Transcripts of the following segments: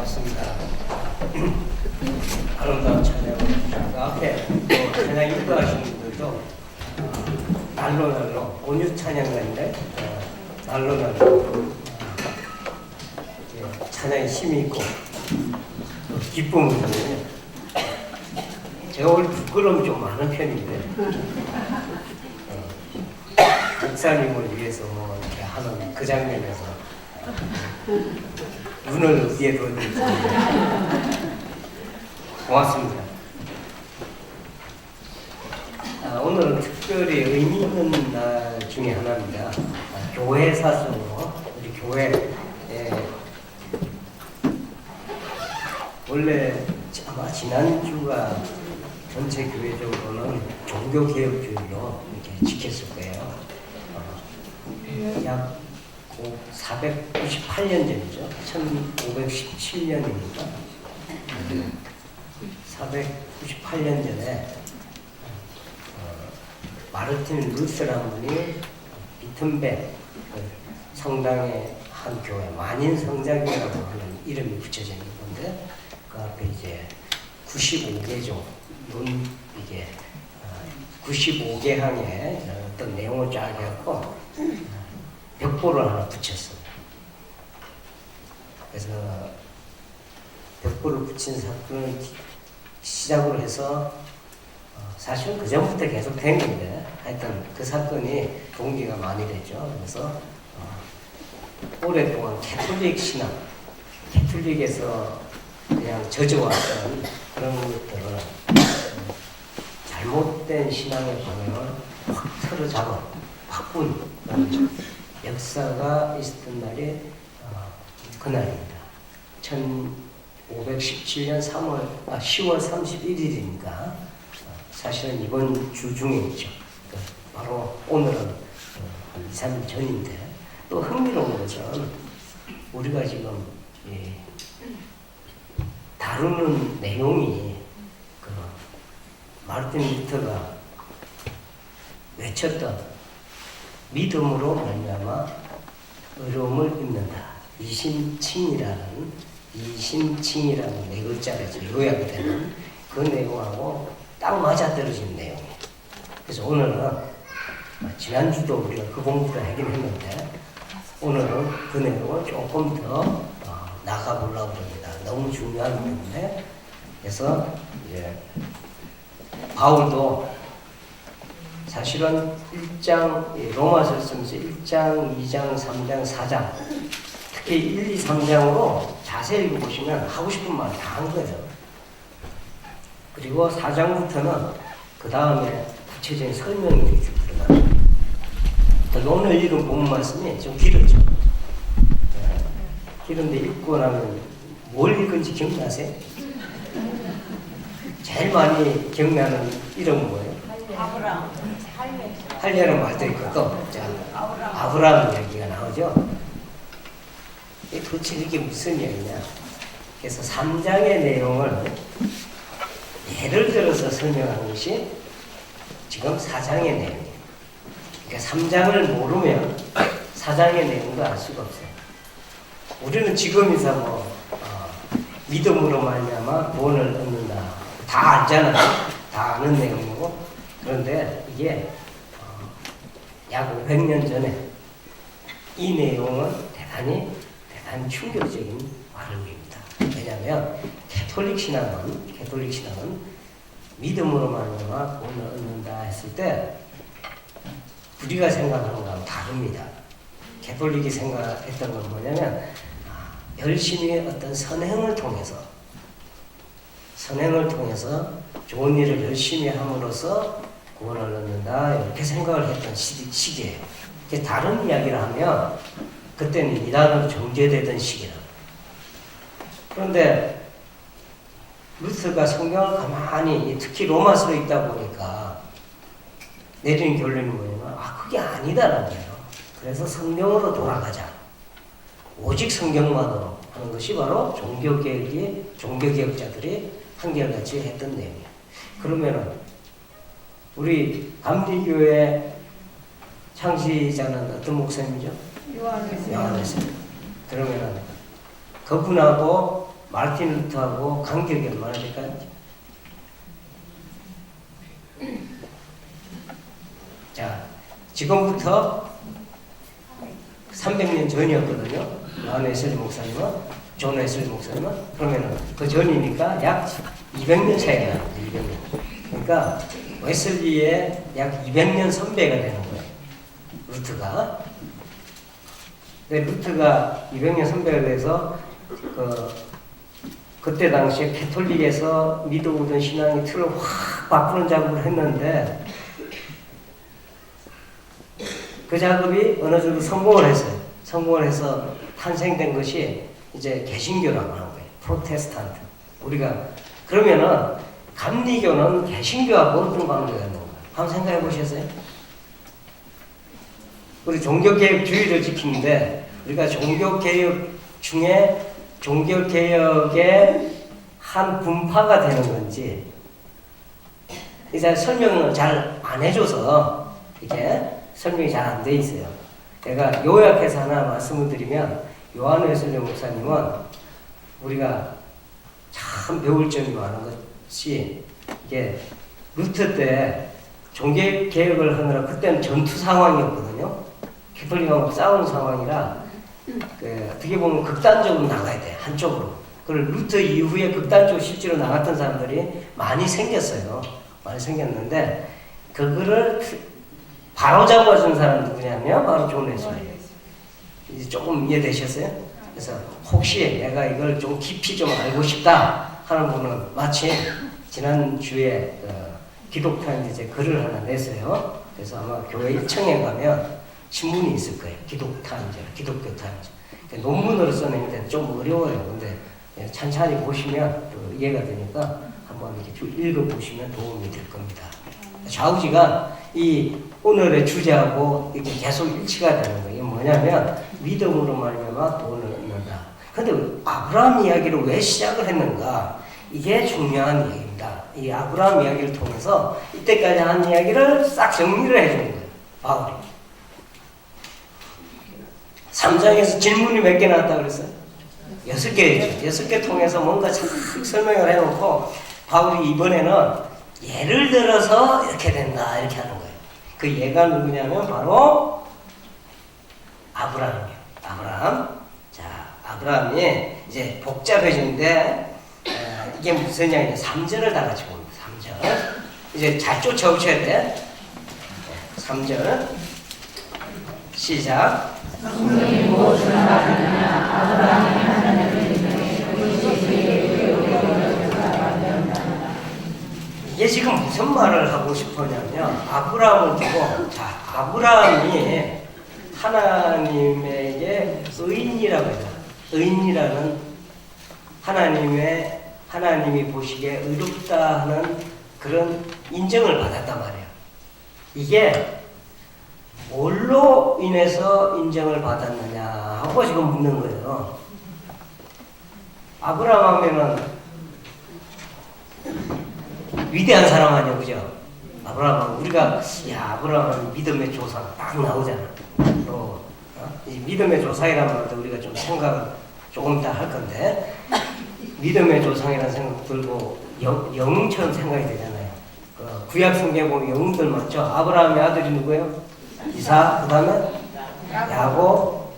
고맙습니다. 아름다운 찬양을 그 앞에 찬양 인도하신 분들도 날로 온유 찬양가인데 날로 찬양에 힘이 있고 기쁨을 주거든요. 제가 원래 부끄러움이 좀 많은 편인데 목사님을 위해서 이렇게 하는 그 장면에서 눈을 위에 두어드리고 고맙습니다. 오늘은 특별히 의미 있는 날 중에 하나입니다. 교회 사수로 우리 교회에 원래 아마 지난주가 전체 교회적으로는 종교개혁주의로 이렇게 지켰을 거예요. 약 498년 전이죠. 1517년이니까 498년 전에 마르틴 루스라는 분이 비튼베 성당의 한 교회 만인성자교회라고 하는 이름이 붙여져 있는 건데 그 앞에 이제 95개조 이게 95개 항의 어떤 내용을 쫙 해갖고 벽보를 하나 붙였어요. 그래서 벽보를 붙인 사건을 시작으로 해서 사실은 그 전부터 계속 된 건데 하여튼 그 사건이 동기가 많이 됐죠. 그래서 오랫동안 캐톨릭 신앙, 캐톨릭에서 그냥 젖어왔던 그런 것들을 잘못된 신앙의 방향을 확 틀어잡아 바꾼 역사가 있었던 날이 그날입니다. 1517년 10월 31일이니까 사실은 이번 주 중에 있죠. 바로 오늘은 한 2, 3일 전인데 또 흥미로운 것은 우리가 지금 다루는 내용이 마르틴 루터가 외쳤던 믿음으로 말미암아 의로움을 입는다. 이심칭이라는 네 글자로 요약이 되는 그 내용하고 딱 맞아떨어진 내용이에요. 그래서 오늘은 지난주도 우리가 그 공부를 하긴 했는데 오늘은 그 내용을 조금 더 나가보려고 합니다. 너무 중요하기 때문에. 그래서 이제 바울도 사실은 1장, 로마서 쓰면서 1장, 2장, 3장, 4장 특히 1, 2, 3장으로 자세히 읽어보시면 하고 싶은 말 다 한 거예요. 그리고 4장부터는 그 다음에 구체적인 설명이 들어가요. 오늘 읽은 본문 말씀이 좀 길었죠. 길은데 읽고 나면 뭘 읽은지 기억나세요? 제일 많이 기억나는 이름은 뭐예요? 아브라함. 할례라는 말도 있고 또 아브라함 얘기가 나오죠. 이게 도대체 이게 무슨 이야기냐? 그래서 3장의 내용을 예를 들어서 설명하는 것이 지금 4장의 내용이에요. 그러니까 3장을 모르면 4장의 내용도 알 수가 없어요. 우리는 지금이서 믿음으로 말미암아 구원을 얻는다. 다 알잖아요. 다 아는 내용이고. 그런데 이게 약 500년 전에 이 내용은 대단히 충격적인 발음입니다. 왜냐하면 캐톨릭 신앙은 믿음으로 말미암아 구원을 얻는다 했을 때 우리가 생각하는 거랑 다릅니다. 캐톨릭이 생각했던 건 뭐냐면 열심히 어떤 선행을 통해서 좋은 일을 열심히 함으로써 구원을 얻는다 이렇게 생각을 했던 시기예요. 다른 이야기를 하면 그때는 이단으로 정죄되던 시기라고. 그런데 루터가 성경을 가만히 특히 로마서로 읽다 보니까 내린 결론이 뭐냐면 그게 아니다라는 거예요. 그래서 성경으로 돌아가자. 오직 성경만으로 하는 것이 바로 종교개혁자들이 한결같이 했던 내용이에요. 그러면은 우리 감리교회 창시자는 어떤 목사님이죠? 요한회생. 그러면은 그분하고 마르틴 루터하고 간격이 얼마나 될까요? 자, 지금부터 300년 전이었거든요. 요한 웨슬리 목사님은, 존 웨슬리 목사님은. 그러면은 그 전이니까 약 200년 차이가 나요. 200년. 그러니까 웨슬리의 약 200년 선배가 되는 거예요. 루트가. 근데 루트가 200년 선배가 돼서 그때 당시에 캐톨릭에서 믿어오던 신앙의 틀을 확 바꾸는 작업을 했는데 그 작업이 어느 정도 성공을 했어요. 성공을 해서 탄생된 것이 이제 개신교라고 하는 거예요. 프로테스탄트. 우리가 그러면은 감리교는 개신교하고 어떤 관계가 있는 거예요? 한번 생각해 보셨어요? 우리 종교개혁주의를 지키는데 우리가 종교개혁 중에 종교개혁의 한 분파가 되는 건지 이제 설명을 잘 안 해줘서 이렇게 설명이 잘 안 돼 있어요. 제가 요약해서 하나 말씀을 드리면 요한 웨슬리 목사님은 우리가 참 배울 점이 많은 것이 이게 루터 때 종교개혁을 하느라 그때는 전투 상황이었거든요. 캐톨릭하고 싸우는 상황이라 어떻게 보면 극단적으로 나가야 돼. 한쪽으로. 그리고 루터 이후에 극단적으로 실제로 나갔던 사람들이 많이 생겼어요. 많이 생겼는데 그거를 바로 잡아준 사람 누구냐면 바로 존 웨슬리. 이제 조금 이해되셨어요? 그래서 혹시 내가 이걸 좀 깊이 좀 알고 싶다 하는 분은 마침 지난주에 기독타임즈에 글을 하나 냈어요. 그래서 아마 교회 1층에 가면 신문이 있을 거예요. 기독타임즈, 기독교 타임즈. 논문으로 써내는데 좀 어려워요. 근데 찬찬히 보시면 또 이해가 되니까 한번 이렇게 읽어보시면 도움이 될 겁니다. 좌우지가 이 오늘의 주제하고 이게 계속 일치가 되는 거예요. 이게 뭐냐면 믿음으로 말미암아 돈을 얻는다. 근데 아브라함 이야기를 왜 시작을 했는가? 이게 중요한 이야기입니다. 이 아브라함 이야기를 통해서 이때까지 한 이야기를 싹 정리를 해주는 거예요. 바울이. 3장에서 질문이 몇 개 나왔다고 그랬어요? 6개였죠. 6개 통해서 뭔가 참 설명을 해놓고 바울이 이번에는 예를 들어서 이렇게 된다 이렇게 하는 거예요. 그 예가 누구냐면 바로 아브라함이에요. 아브라함. 자, 아브라함이 이제 복잡해지는데 이게 무슨 이야기냐? 3절을 다 같이 봅니다. 3절. 이제 잘 쫓아오셔야 돼. 3절. 시작. 이게 지금 무슨 말을 하고 싶으냐면 아브라함을 두고 자 아브라함이 하나님에게 의인이라고 해요. 의인이라는 하나님이 보시기에 의롭다 하는 그런 인정을 받았단 말이에요. 이게 뭘로 인해서 인정을 받았느냐 하고 지금 묻는 거예요. 아브라함 하면은 위대한 사람 아니야, 그죠? 아브라함은 우리가 아브라함은 믿음의 조상 딱 나오잖아. 또 이 믿음의 조상이라는 말도 우리가 좀 생각을 조금 이따 할 건데 믿음의 조상이라는 생각 들고 영처럼 생각이 되잖아요. 구약 성경에 보면 영웅들 맞죠? 아브라함의 아들이 누구예요? 이삭, 그 다음에 야곱,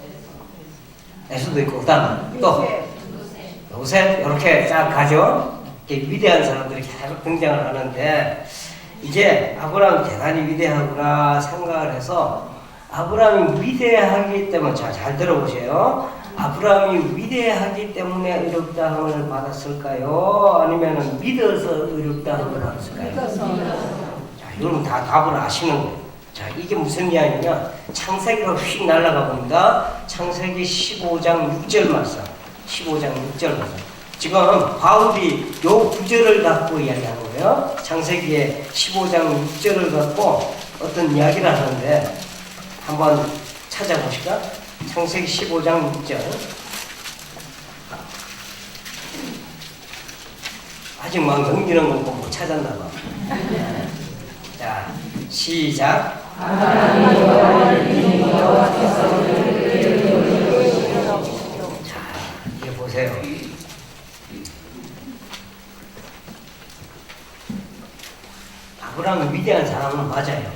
에서도 있고, 그 다음에 또 요셉 이렇게 쫙 가죠. 위대한 사람들이 계속 등장을 하는데 이제 아브라함 대단히 위대하구나 생각을 해서 아브라함이 위대하기 때문에 잘 들어보세요. 아브라함이 위대하기 때문에 의롭다함을 받았을까요? 아니면 믿어서 의롭다함을 받았을까요? 자, 여러분 다 답을 아시는 거예요. 자, 이게 무슨 이야기냐? 창세기로 휙 날아가 봅니다. 창세기 15장 6절 말씀. 15장 6절 말씀. 지금 바울이 요 구절을 갖고 이야기하는 거예요. 창세기의 15장 6절을 갖고 어떤 이야기를 하는데 한번 찾아보실까? 창세기 15장 6절. 아직 막 넘기는 거 못 찾았나 봐. 자, 시작. 자, 이제 보세요. 아브라함이 위대한 사람은 맞아요.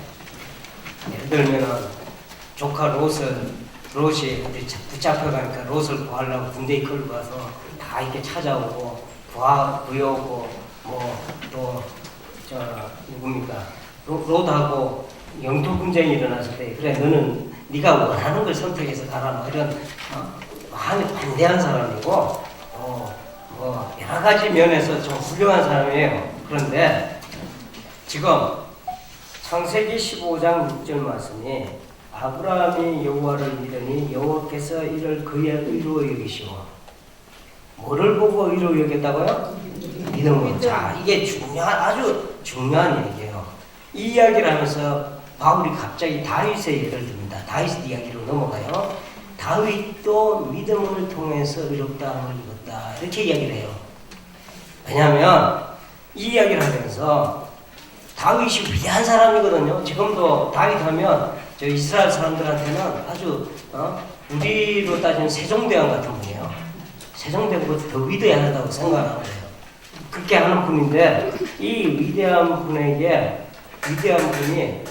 예를 들면은 조카 롯이 어디 붙잡혀가니까 롯을 구하려고 군대 이끌고 가서 다 이렇게 찾아오고 구해오고 뭐 또 누굽니까 롯하고 영토 분쟁이 일어났을 때 그래 너는 네가 원하는 걸 선택해서 가라 뭐 이런 많이 반대한 사람이고 뭐 여러 가지 면에서 좀 훌륭한 사람이에요. 그런데 지금 창세기 15장 6절 말씀이 아브라함이 여호와를 믿으니 여호와께서 이를 그의 의로 여기시고 뭐를 보고 의로 여겼다고요? 믿음으로. 자, 이게 아주 중요한 얘기예요. 이 이야기를 하면서 바울이 갑자기 다윗의 예를 듭니다. 다윗 이야기로 넘어가요. 다윗도 믿음을 통해서 의롭다함을 입었다 이렇게 이야기를 해요. 왜냐하면 이 이야기를 하면서 다윗이 위대한 사람이거든요. 지금도 다윗 하면 저 이스라엘 사람들한테는 아주 우리로 따지면 세종대왕 같은 분이에요. 세종대왕보다 더 위대하다고 생각하는 거예요. 그렇게 하는 분인데 이 위대한 분에게 위대한 분이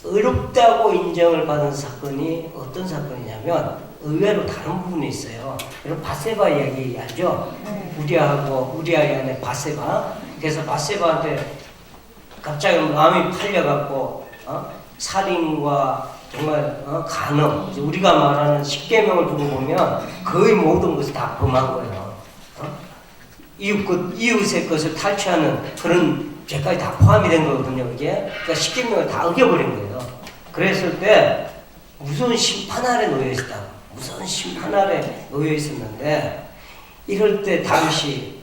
어렵다고 인정을 받은 사건이 어떤 사건이냐면 의외로 다른 부분이 있어요. 여러분 바세바 이야기 알죠? 우리아의 아내 바세바. 그래서 바세바한테 갑자기 마음이 팔려갖고 살인과 정말 간음 우리가 말하는 십계명을 두고 보면 거의 모든 것을 다 범한 거예요. 이웃의 것을 탈취하는 그런 죄까지 다 포함이 된 거거든요. 이게 그러니까 십계명을 다 어겨버린 거예요. 그랬을 때 무서운 심판 아래 놓여 있었다고. 무서운 심판 아래 놓여 있었는데 이럴 때 다윗이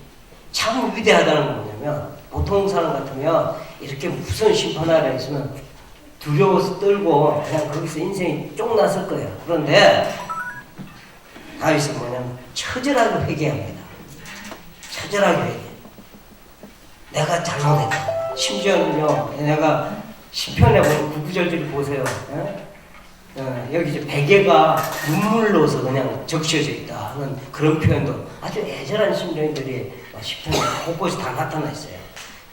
참 위대하다는 건 뭐냐면 보통 사람 같으면 이렇게 무서운 심판 아래 있으면 두려워서 떨고 그냥 거기서 인생이 쫑났을 거예요. 그런데 다윗은 뭐냐면 처절하게 회개합니다. 처절하게 회개. 내가 잘못했다. 심지어는요, 내가 시편에 보면 9구절을 보세요. 여기 이제 베개가 눈물로서 그냥 적셔져 있다 하는 그런 표현도 아주 애절한 심정들이 시편에 곳곳이 다 나타나 있어요.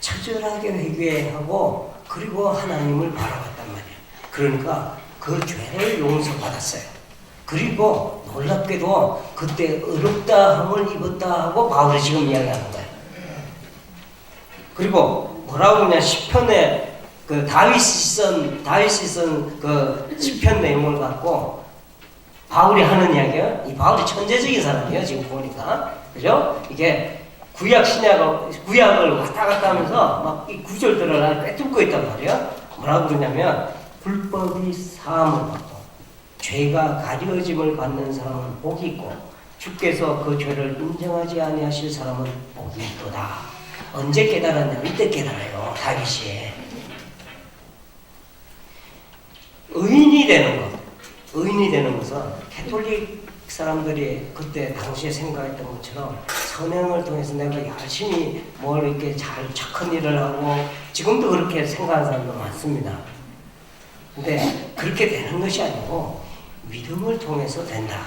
처절하게 회개하고 그리고 하나님을 바라봤단 말이에요. 그러니까 그 죄를 용서받았어요. 그리고 놀랍게도 그때 어렵다함을 입었다 하고 바울이 지금 이야기하는 거예요. 그리고 뭐라고 그러냐 시편에 그 다윗이 쓴 그 시편 내용을 갖고 바울이 하는 이야기예요. 이 바울이 천재적인 사람이에요. 지금 보니까 그죠? 이게 구약을 왔다 갔다 하면서 막 이 구절들을 꿰뚫고 있단 말이에요. 뭐라고 그러냐면 불법이 사함을 받고 죄가 가려짐을 받는 사람은 복이 있고 주께서 그 죄를 인정하지 아니하실 사람은 복이 있도다. 언제 깨달았냐면 이때 깨달아요. 다윗이 의인이 되는 것은 캐톨릭 사람들이 그때 당시에 생각했던 것처럼 선행을 통해서 내가 열심히 뭘 이렇게 잘 착한 일을 하고 지금도 그렇게 생각하는 사람도 많습니다. 근데 그렇게 되는 것이 아니고 믿음을 통해서 된다.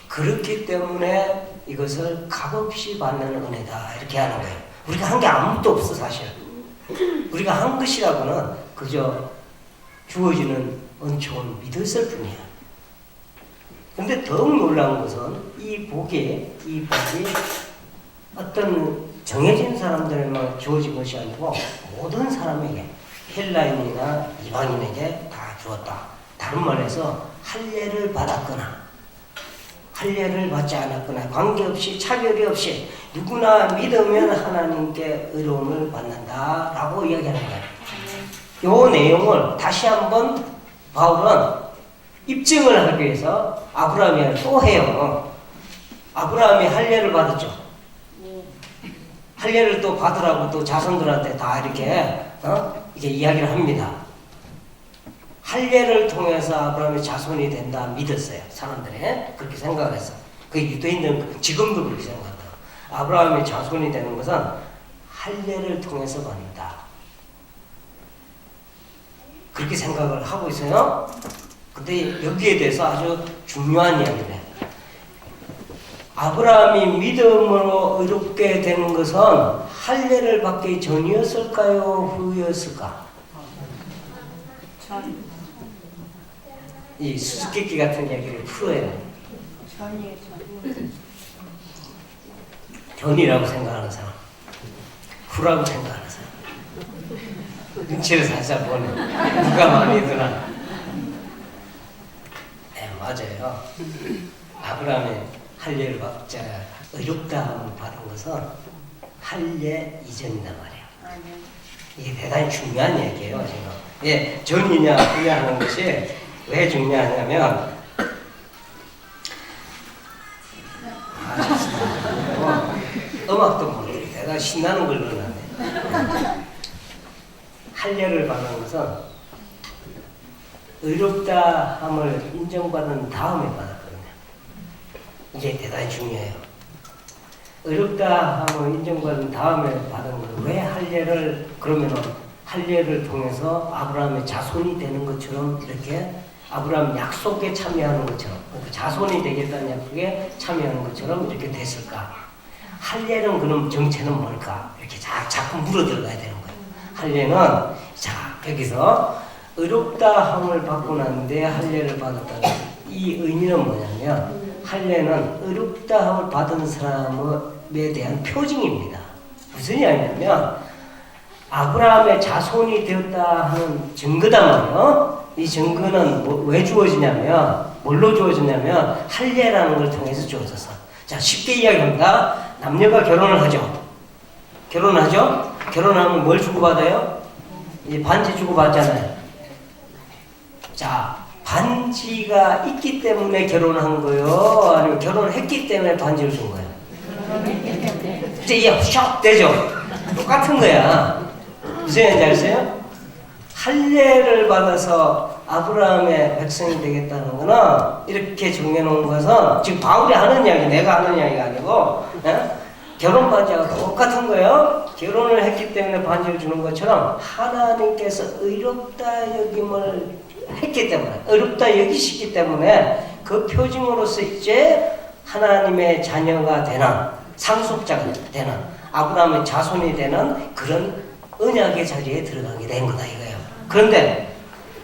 그렇기 때문에 이것을 값없이 받는 은혜다 이렇게 하는 거예요. 우리가 한 게 아무것도 없어 사실. 우리가 한 것이라고는 그저 주어지는 은총을 믿었을 뿐이야. 근데 더욱 놀라운 것은 이 복이 어떤 정해진 사람들에만 주어진 것이 아니고 모든 사람에게 헬라인이나 이방인에게 다 주었다. 다른 말해서 할례를 받았거나 할례를 받지 않았거나 관계없이 차별이 없이 누구나 믿으면 하나님께 의로움을 받는다라고 이야기하는 거예요. 이 내용을 다시 한번 바울은 입증을 하기 위해서 아브라함이 또 해요. 아브라함이 할례를 받았죠. 할례를 또 받으라고 또 자손들한테 다 이렇게 이제 이야기를 합니다. 할례를 통해서 아브라함의 자손이 된다 믿었어요. 사람들이 그렇게 생각을 했어. 그 유대인들은 지금도 그렇게 생각한다. 아브라함의 자손이 되는 것은 할례를 통해서 받는다. 그렇게 생각을 하고 있어요. 근데 여기에 대해서 아주 중요한 이야기를 해요. 아브라함이 믿음으로 의롭게 된 것은 할례를 받기 전이었을까요? 후였을까? 전. 이 수수께끼 같은 얘기를 풀어야 전이에요, 전. 전이라고 생각하는 사람, 후라고 생각하는 사람. 눈치를 살살 보네. 누가 마음에 드나? 네, 맞아요. 아브라함의 할례를 받자 의롭다함을 받은 것은 할례 이전이단 말이에요. 아, 네. 이게 대단히 중요한 얘기예요, 지금. 예, 전이냐 후냐 하는 것이 왜 중요하냐면, 음악도 모르게 대단히 신나는 걸 넣어놨네. 할례를 받는 것은 의롭다함을 인정받은 다음에 받았거든요. 이게 대단히 중요해요. 의롭다함을 인정받은 다음에 받은 건 왜 할례를, 그러면은 할례를 통해서 아브라함의 자손이 되는 것처럼, 이렇게 아브라함 약속에 참여하는 것처럼, 그 자손이 되겠다는 약속에 참여하는 것처럼 이렇게 됐을까? 할례는 그럼 정체는 뭘까? 이렇게 자꾸 물어 들어가야 되는 거예요. 할례는, 자, 여기서 의롭다함을 받고 났는데 할례를 받았다는 이 의미는 뭐냐면, 할례는 의롭다함을 받은 사람에 대한 표징입니다. 무슨 이야기냐면, 아브라함의 자손이 되었다 하는 증거단 말이에요. 이 증거는 왜 주어지냐면, 뭘로 주어지냐면 할례라는 걸 통해서 주어졌어. 자, 쉽게 이야기합니다. 남녀가 결혼을 하죠. 결혼하죠? 결혼하면 뭘 주고받아요? 이 반지 주고받잖아요. 자, 반지가 있기 때문에 결혼한 거요? 아니면 결혼을 했기 때문에 반지를 준 거예요? 이제 이게 샥 되죠? 똑같은 거야. 무슨 얘기인지 아세요? 할례를 받아서 아브라함의 백성이 되겠다는 거는, 이렇게 정해놓은 것은 지금 바울이 하는 이야기, 내가 하는 이야기가 아니고, 결혼 반지하고 똑같은 거예요. 결혼을 했기 때문에 반지를 주는 것처럼 하나님께서 의롭다 여김을 했기 때문에, 의롭다 여기시기 때문에 그 표징으로서 이제 하나님의 자녀가 되는, 상속자가 되는, 아브라함의 자손이 되는 그런 언약의 자리에 들어가게 된 거다 이거예요. 그런데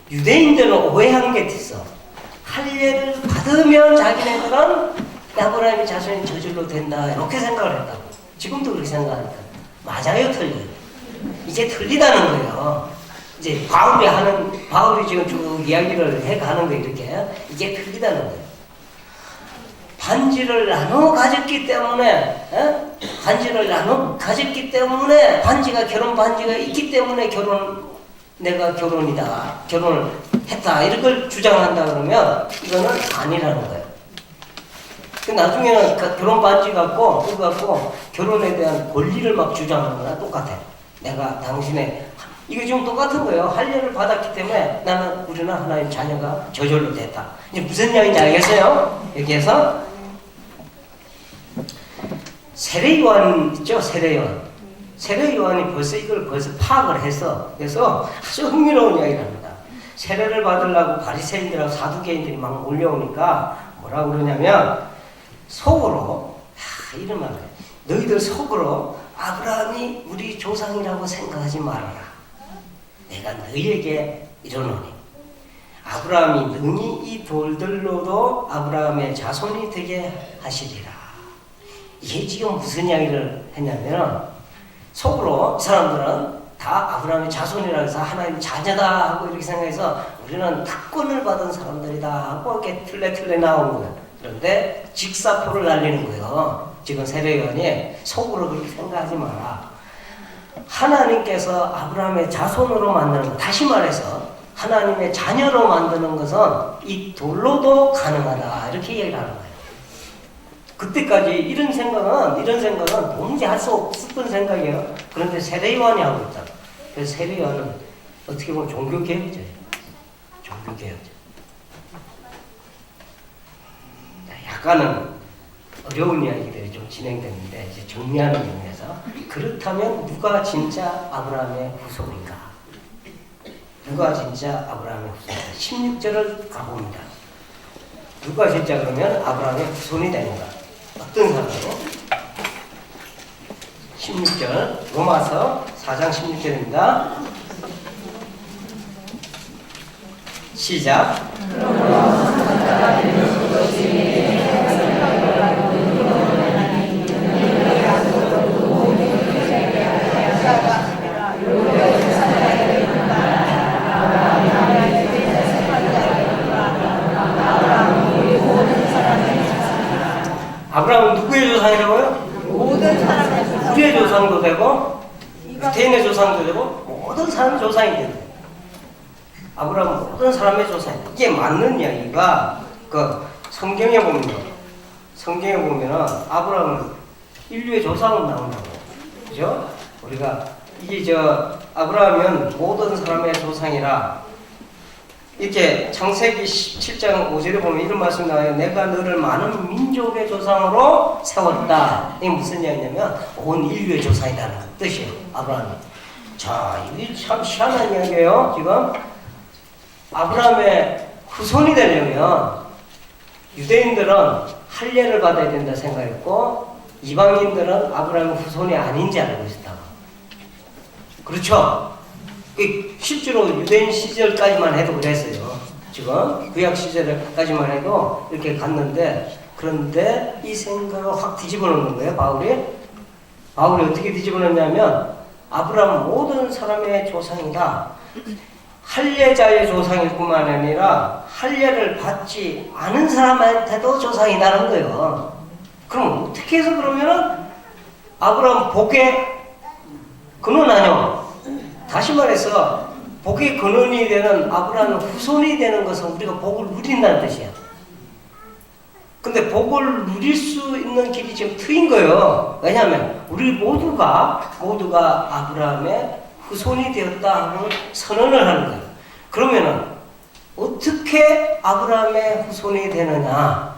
유대인들은 오해한 게 있어. 할례를 받으면 자기네들은 아브라함의 자손이 저절로 된다, 이렇게 생각을 했다고. 지금도 그렇게 생각하니까 맞아요, 틀려요? 이제 틀리다는 거예요. 이제 바울이 지금 쭉 이야기를 해가는 거예요. 이렇게 이게 틀리다는 거예요. 반지를 나눠 가졌기 때문에, 반지를 나눠 가졌기 때문에, 반지가 결혼 반지가 있기 때문에 내가 결혼을 했다, 이런 걸 주장한다 그러면 이거는 아니라는 거예요. 나중에는 결혼 반지 갖고 그거 갖고 결혼에 대한 권리를 막 주장하는 거나 똑같아요. 내가 당신의, 이거 지금 똑같은 거예요. 할례를 받았기 때문에 우리는 하나님 자녀가 저절로 됐다. 이제 무슨 이야기인지 알겠어요? 여기에서 세례요한 있죠? 세례요한이 벌써 이걸 파악을 해서, 그래서 아주 흥미로운 이야기를 합니다. 세례를 받으려고 바리새인들하고 사두개인들이 막 몰려오니까 뭐라고 그러냐면, 속으로, 이런 말을 해. 너희들 속으로 아브라함이 우리 조상이라고 생각하지 말아라. 내가 너희에게 이러노니, 아브라함이 능히 이 돌들로도 아브라함의 자손이 되게 하시리라. 이게 지금 무슨 이야기를 했냐면, 속으로 사람들은 다 아브라함의 자손이라 해서 하나님 자녀다 하고 이렇게 생각해서 우리는 특권을 받은 사람들이다 하고 이렇게 틀레 나온 거예요. 그런데 직사포를 날리는 거예요. 지금 세례요한이 속으로 그렇게 생각하지 마라. 하나님께서 아브라함의 자손으로 만드는 것, 다시 말해서 하나님의 자녀로 만드는 것은 이 돌로도 가능하다, 이렇게 얘기를 하는 거예요. 그때까지 이런 생각은 도무지 할 수 없었던 생각이에요. 그런데 세례요한이 하고 있다. 그래서 세례요한은 어떻게 보면 종교개혁자예요. 종교개혁자. 약간은 어려운 이야기들이 좀 진행됐는데, 이제 정리하는 의미에서, 그렇다면 누가 진짜 아브라함의 후손인가? 누가 진짜 아브라함의 후손인가? 16절을 가봅니다. 누가 진짜 그러면 아브라함의 후손이 되는가? 어떤 사람으로? 16절 로마서 4장 16절입니다. 시작. 아브라함은 누구의 조상이라고요? 모든 사람의 조상. 우리의 조상도 되고 유대인의 조상도 되고 모든 사람의 조상이 된다. 아브라함은 모든 사람의 조상이다. 이게 맞는 이야기가 그 성경에 보면은 아브라함은 인류의 조상으로 나온다고. 그죠? 우리가 이게 아브라함은 모든 사람의 조상이라 이렇게 창세기 17장 5절에 보면 이런 말씀이 나와요. 내가 너를 많은 민족의 조상으로 세웠다. 이게 무슨 이야기냐면 온 인류의 조상이라는 뜻이에요. 아브라함이. 자, 이게 참 희한한 이야기예요. 지금 아브라함의 후손이 되려면 유대인들은 할례를 받아야 된다 생각했고 이방인들은 아브라함의 후손이 아닌지 알고 있었다고. 그렇죠? 실제로 유대인 시절까지만 해도 그랬어요. 지금 구약 시절까지만 해도 이렇게 갔는데 그런데 이 생각을 확 뒤집어 놓는 거예요. 바울이 어떻게 뒤집어 놓냐면 아브라함 모든 사람의 조상이다. 할례자의 조상일 뿐만 아니라 할례를 받지 않은 사람한테도 조상이다는 거예요. 그럼 어떻게 해서 그러면은 아브라함 복의 근원 아니요? 다시 말해서 복의 근원이 되는 아브라함의 후손이 되는 것은 우리가 복을 누린다는 뜻이야. 근데 복을 누릴 수 있는 길이 지금 트인 거예요. 왜냐하면 우리 모두가 아브라함의 후손이 되었다 하는 선언을 하는 거예요. 그러면은 어떻게 아브라함의 후손이 되느냐?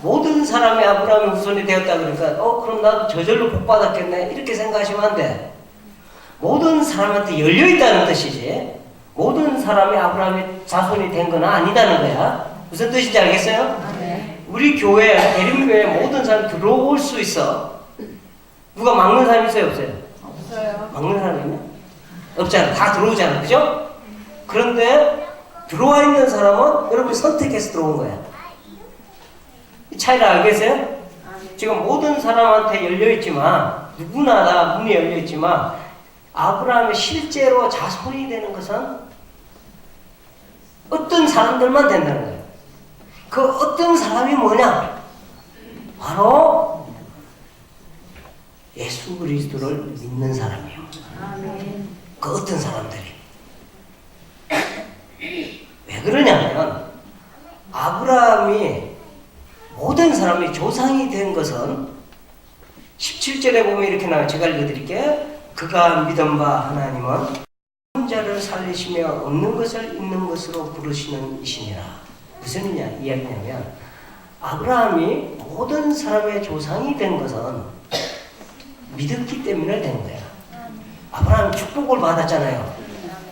모든 사람이 아브라함의 후손이 되었다 그러니까 그럼 나도 저절로 복 받았겠네 이렇게 생각하시면 안 돼. 모든 사람한테 열려있다는 뜻이지 모든 사람이 아브라함의 자손이 된 건 아니다는 거야. 무슨 뜻인지 알겠어요? 네. 우리 교회, 대림교회 모든 사람 들어올 수 있어. 누가 막는 사람 있어요? 없어요? 없어요. 막는 사람 있나? 없잖아. 다 들어오잖아. 그죠? 그런데 들어와 있는 사람은 여러분이 선택해서 들어온 거야. 이 차이를 알겠어요? 지금 모든 사람한테 열려있지만 누구나 다 문이 열려있지만 아브라함이 실제로 자손이 되는 것은 어떤 사람들만 된다는 거예요. 그 어떤 사람이 뭐냐? 바로 예수 그리스도를 믿는 사람이에요. 아멘. 그 어떤 사람들이. 왜 그러냐면 아브라함이 모든 사람이 조상이 된 것은 17절에 보면 이렇게 나와요. 제가 읽어드릴게요. 그가 믿은 바 하나님은 죽은 자를 살리시며 없는 것을 있는 것으로 부르시는 이시니라. 무슨 이야기냐면 아브라함이 모든 사람의 조상이 된 것은 믿었기 때문에 된 거야. 아브라함이 축복을 받았잖아요.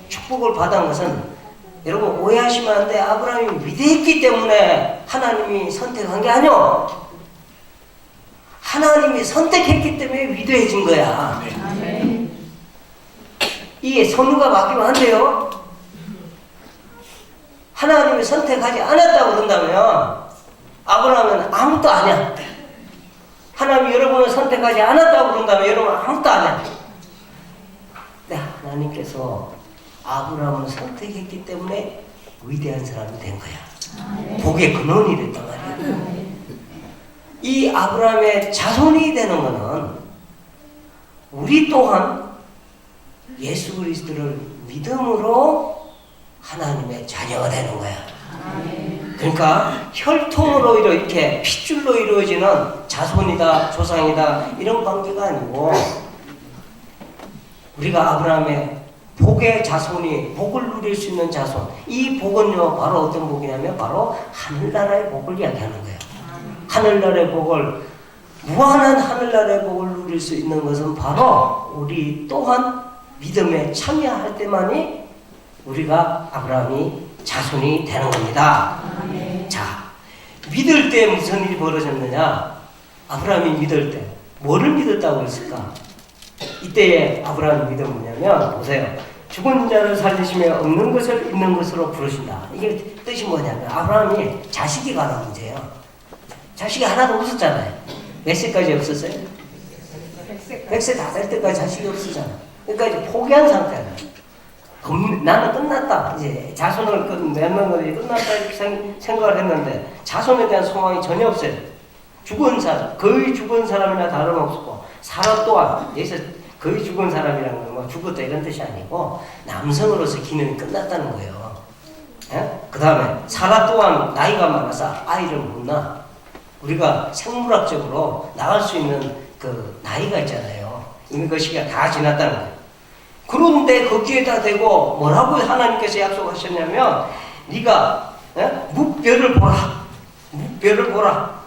축복을 받은 것은 여러분 오해하시면 안 돼. 아브라함이 위대했기 때문에 하나님이 선택한 게 아니요. 하나님이 선택했기 때문에 위대해진 거야. 아멘. 이게 선우가 바뀌면 안 돼요. 하나님이 선택하지 않았다고 그런다면 아브라함은 아무것도 아니야. 하나님이 여러분을 선택하지 않았다고 그런다면 여러분은 아무것도 아니야. 근데 하나님께서 아브라함을 선택했기 때문에 위대한 사람이 된 거야. 복의 근원이 됐단 말이야. 이 아브라함의 자손이 되는 것은 우리 또한 예수 그리스도를 믿음으로 하나님의 자녀가 되는 거야. 그러니까 혈통으로 이렇게 핏줄로 이루어지는 자손이다, 조상이다 이런 관계가 아니고 우리가 아브라함의 복의 자손이 복을 누릴 수 있는 자손. 이 복은요 바로 어떤 복이냐면 바로 하늘나라의 복을 이야기하는 거예요. 하늘나라의 복을 무한한 하늘나라의 복을 누릴 수 있는 것은 바로 우리 또한 믿음에 참여할 때만이 우리가 아브라함이 자손이 되는 겁니다. 자, 믿을 때 무슨 일이 벌어졌느냐? 아브라함이 믿을 때 뭐를 믿었다고 했을까? 이때의 아브라함이 믿은 뭐냐면 보세요. 죽은 자를 살리시며 없는 것을 있는 것으로 부르신다. 이게 뜻이 뭐냐면 아브라함이 자식이 가는 문제예요. 자식이 하나도 없었잖아요. 몇 세까지 없었어요? 100세 다 될 때까지 자식이 없었잖아. 그러니까 이제 포기한 상태야. 나는 끝났다. 이제 자손을 맺는 것이 끝났다 이렇게 생각을 했는데 자손에 대한 소망이 전혀 없어요. 죽은 사람, 거의 죽은 사람이나 다름없고 사라 또한 여기서 거의 죽은 사람이라는 건 뭐 죽었다 이런 뜻이 아니고 남성으로서 기능이 끝났다는 거예요. 그 다음에 사라 또한 나이가 많아서 아이를 못 낳아. 우리가 생물학적으로 나갈 수 있는 그 나이가 있잖아요. 이미 그 시기가 다 지났다는 거예요. 그런데 거기에다 대고 뭐라고 하나님께서 약속하셨냐면 네가 묵별을 보라. 묵별을 보라.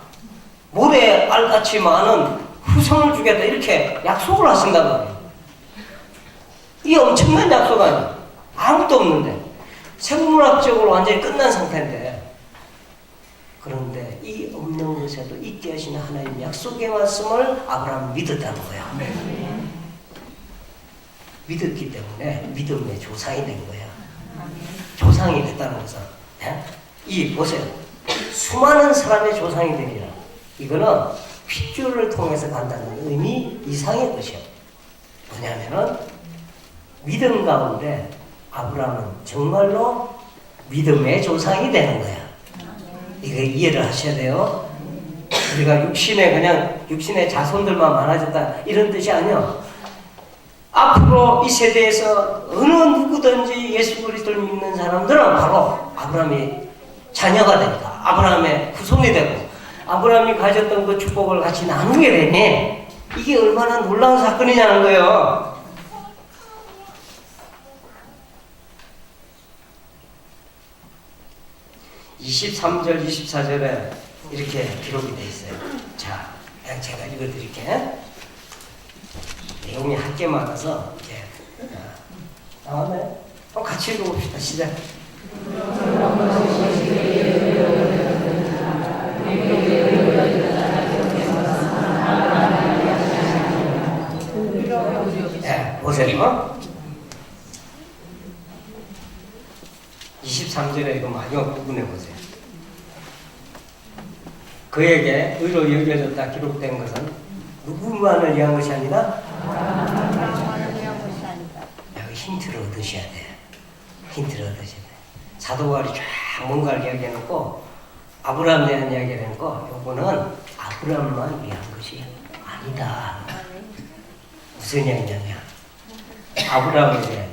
모래 알같이 많은 후손을 주겠다. 이렇게 약속을 하신단 말이에요. 이게 엄청난 약속 아니에요. 아무것도 없는데. 생물학적으로 완전히 끝난 상태인데. 그런데 이 없는 것에도 있게 하시는 하나님 약속의 말씀을 아브라함은 믿었다는 거예요. 믿었기 때문에 믿음의 조상이 된 거예요. 조상이 됐다는 것은 이 보세요. 수많은 사람의 조상이 되리라. 이거는 핏줄을 통해서 간다는 의미 이상의 것이요. 뭐냐면은 믿음 가운데 아브라함은 정말로 믿음의 조상이 되는 거야. 이거 이해를 하셔야 돼요. 우리가 육신의 자손들만 많아졌다 이런 뜻이 아니요. 앞으로 이 세대에서 어느 누구든지 예수 그리스도를 믿는 사람들은 바로 아브라함의 자녀가 되니까 아브라함의 후손이 되고 아브라함이 가졌던 그 축복을 같이 나누게 되니 이게 얼마나 놀라운 사건이냐는 거예요. (23절) (24절에) 이렇게 기록이 되어 있어요. 자, 그냥 제가 읽어드릴게요. 내용이 할 게 많아서 이렇게 나왔나요? 같이 읽어봅시다. 시작. 네, 보세요. 23절에 이거 마지막 부분에 보세요. 그에게 의로 여겨졌다 기록된 것은 누구만을 위한 것이 아니라 여기 힌트를 얻으셔야 돼요. 힌트를 얻으셔야 돼요. 사도 바울이 쫙 뭔가를 이야기해놓고 아브라함에 대한 이야기를 해놓고 요거는 아브라함만 위한 것이 아니다. 무슨 이야기냐면 아브라함에게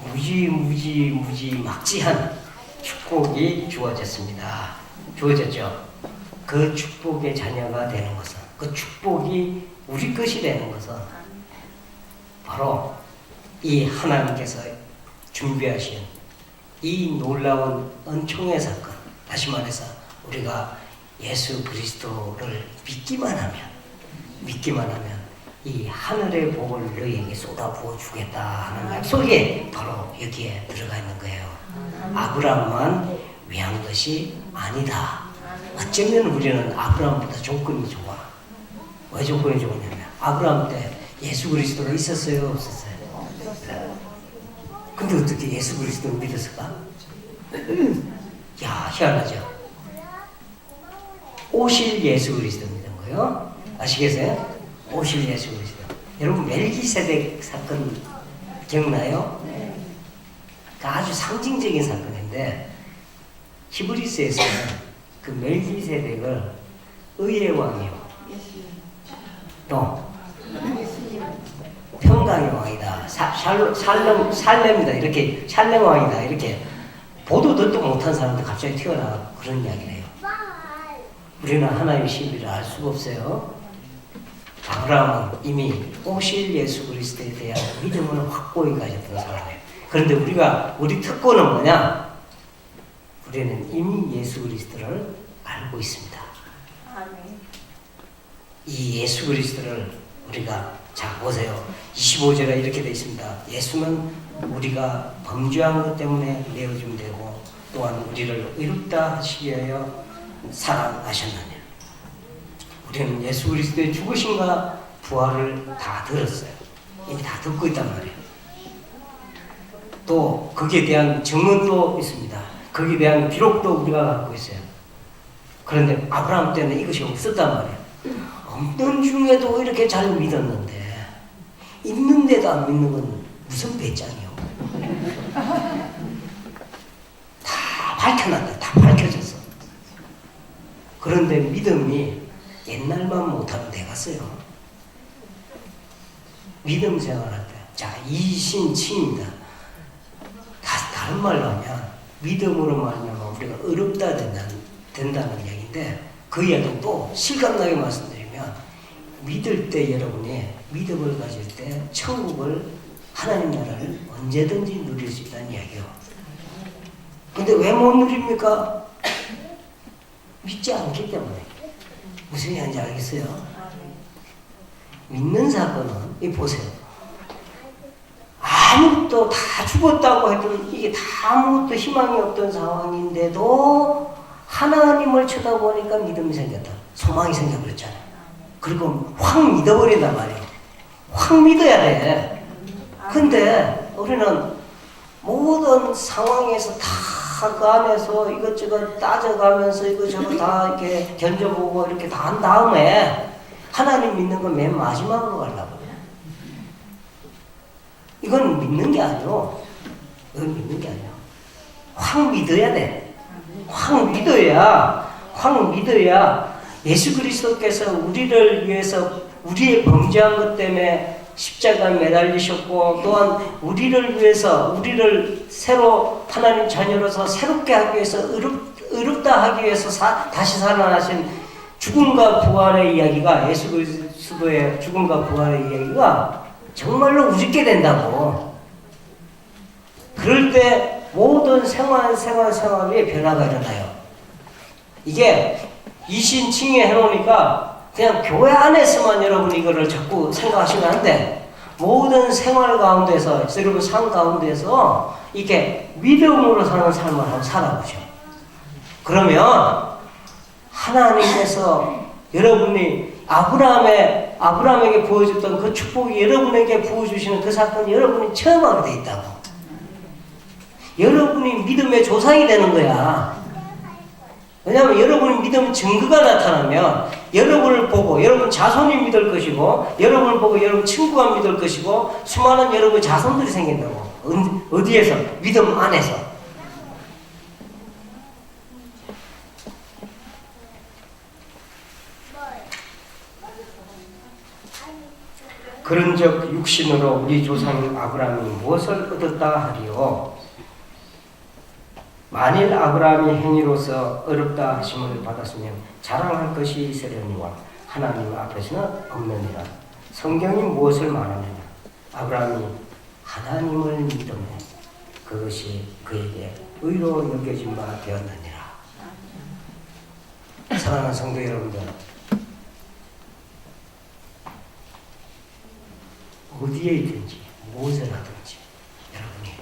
무지 막지한 축복이 주어졌습니다. 주어졌죠. 그 축복의 자녀가 되는 것은, 그 축복이 우리 것이 되는 것은 바로 이 하나님께서 준비하신 이 놀라운 은총의 사건, 다시 말해서 우리가 예수 그리스도를 믿기만 하면 이 하늘의 복을 너희에게 쏟아부어 주겠다 하는 약속이 바로 여기에 들어가 있는 거예요. 아브라함만 위한 것이 아니다. 어쩌면 우리는 아브라함보다 조건이 좋아. 왜 조건이 좋으냐면 아브라함 때 예수 그리스도가 있었어요? 없었어요? 근데 어떻게 예수 그리스도를 믿었을까? 야, 희한하죠? 오실 예수 그리스도 믿은 거예요. 아시겠어요? 오실 예수 그리스도. 여러분 멜기세덱 사건 기억나요? 그 아주 상징적인 사건인데 히브리스에서는 그 멜기세덱을 의의 왕이요. 또 평강의 왕이다. 살렘이다. 이렇게 살렘 왕이다. 이렇게 보도 듣도 못한 사람들 갑자기 튀어나와 그런 이야기를 해요. 우리는 하나님의 신비를 알 수가 없어요. 아브라함은 이미 오실 예수 그리스도에 대한 믿음을 확고히 가졌던 사람이에요. 그런데 우리 특권은 뭐냐? 우리는 이미 예수 그리스도를 알고 있습니다. 이 예수 그리스도를 우리가 자 보세요. 25절에 이렇게 되어 있습니다. 예수는 우리가 범죄한 것 때문에 내어줌 되고 또한 우리를 의롭다 하시기 위하여 사랑하셨느냐. 우리는 예수 그리스도의 죽으심과 부활을 다 들었어요. 이미 다 듣고 있단 말이에요. 또 거기에 대한 증언도 있습니다. 거기에 대한 기록도 우리가 갖고 있어요. 그런데 아브라함 때는 이것이 없었단 말이에요. 없는 중에도 이렇게 잘 믿었는데 있는데도 안 믿는 건 무슨 배짱이요. 다 밝혀놨다. 다 밝혀졌어. 그런데 믿음이 옛날만 못하면 돼갔어요. 믿음 생활할 때. 자, 이신칭입니다. 다른 말로 하면 믿음으로 말하면 우리가 어렵다 된다는 얘기인데 그 이야기는 또 실감나게 말씀드리면 믿을 때 여러분이 믿음을 가질 때 천국을 하나님 나라를 언제든지 누릴 수 있다는 이야기요. 근데 왜 못 누립니까? 믿지 않기 때문에. 무슨 얘기인지 알겠어요? 믿는 사건은 이 보세요. 아무것도 다 죽었다고 해도 이게 다 아무것도 희망이 없던 상황인데도 하나님을 쳐다보니까 믿음이 생겼다. 소망이 생겨버렸잖아요. 그리고 확 믿어버린단 말이에요. 확 믿어야 돼. 근데 우리는 모든 상황에서 다 그 안에서 이것저것 따져가면서 이것저것 다 이렇게 견뎌보고 이렇게 다 한 다음에 하나님 믿는 건 맨 마지막으로 가려고. 이건 믿는 게 아니요. 이건 믿는 게 아니야. 확 믿어야 돼. 확 믿어야 예수 그리스도께서 우리를 위해서 우리의 범죄한 것 때문에 십자가에 매달리셨고 또한 우리를 위해서 우리를 새로 하나님 자녀로서 새롭게 하기 위해서 의롭다 하기 위해서 다시 살아나신 죽음과 부활의 이야기가 예수 그리스도의 죽음과 부활의 이야기가 정말로 우습게 된다고. 그럴 때 모든 생활에 변화가 일어나요. 이게 이신칭에 해놓으니까 그냥 교회 안에서만 여러분 이거를 자꾸 생각하시면 안 돼. 모든 생활 가운데서, 여러분 삶 가운데서 이렇게 믿음으로 사는 삶을 한번 살아보죠. 그러면 하나님께서 여러분이 아브라함에게 부어줬던 그 축복이 여러분에게 부어주시는 그 사건이 여러분이 체험하게 돼 있다고. 여러분이 믿음의 조상이 되는 거야. 왜냐하면 여러분의 믿음 증거가 나타나면 여러분을 보고 여러분 자손이 믿을 것이고 여러분을 보고 여러분 친구가 믿을 것이고 수많은 여러분 자손들이 생긴다고. 어디에서? 믿음 안에서. 그런즉 육신으로 우리 조상 아브라함이 무엇을 얻었다 하리요? 만일 아브라함이 행위로서 어렵다 하심을 받았으면 자랑할 것이 있으려니와 하나님 앞에서는 없느니라. 성경이 무엇을 말하느냐? 아브라함이 하나님을 믿음에 그것이 그에게 의로 여겨진 바 되었느니라. 사랑하는 성도 여러분들, 어디에 있든지 무엇을 하든지 여러분이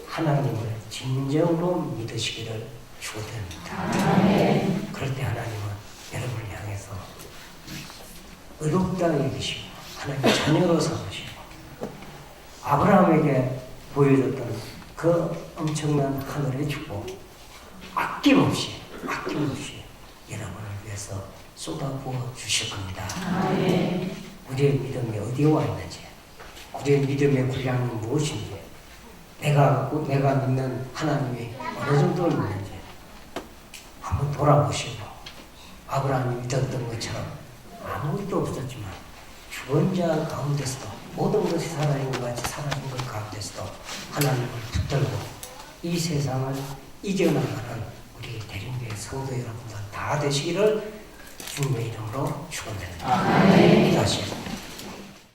하나님을 진정으로 믿으시기를 축원합니다. 그럴 때 하나님은 여러분을 향해서 의롭다 여기시고 하나님 자녀로 삼으시고 아브라함에게 보여줬던 그 엄청난 하늘의 축복 아낌없이 여러분을 위해서 쏟아부어 주실 겁니다. 우리의 믿음이 어디에 와 있는지, 우리의 믿음의 분량이 무엇인지, 내가 믿는 하나님이 어느 정도 있는지 한번 돌아보시고 아브라함이 믿었던 것처럼 아무것도 없었지만 죽은 자 가운데서도 모든 것이 살아있는 것 같이 사라진 것 가운데서도 하나님을 붙들고 이 세상을 이겨나가는 우리 대림교회 성도 여러분들 다 되시기를 주님의 이름으로 축원드립니다. 기도하시겠습니다.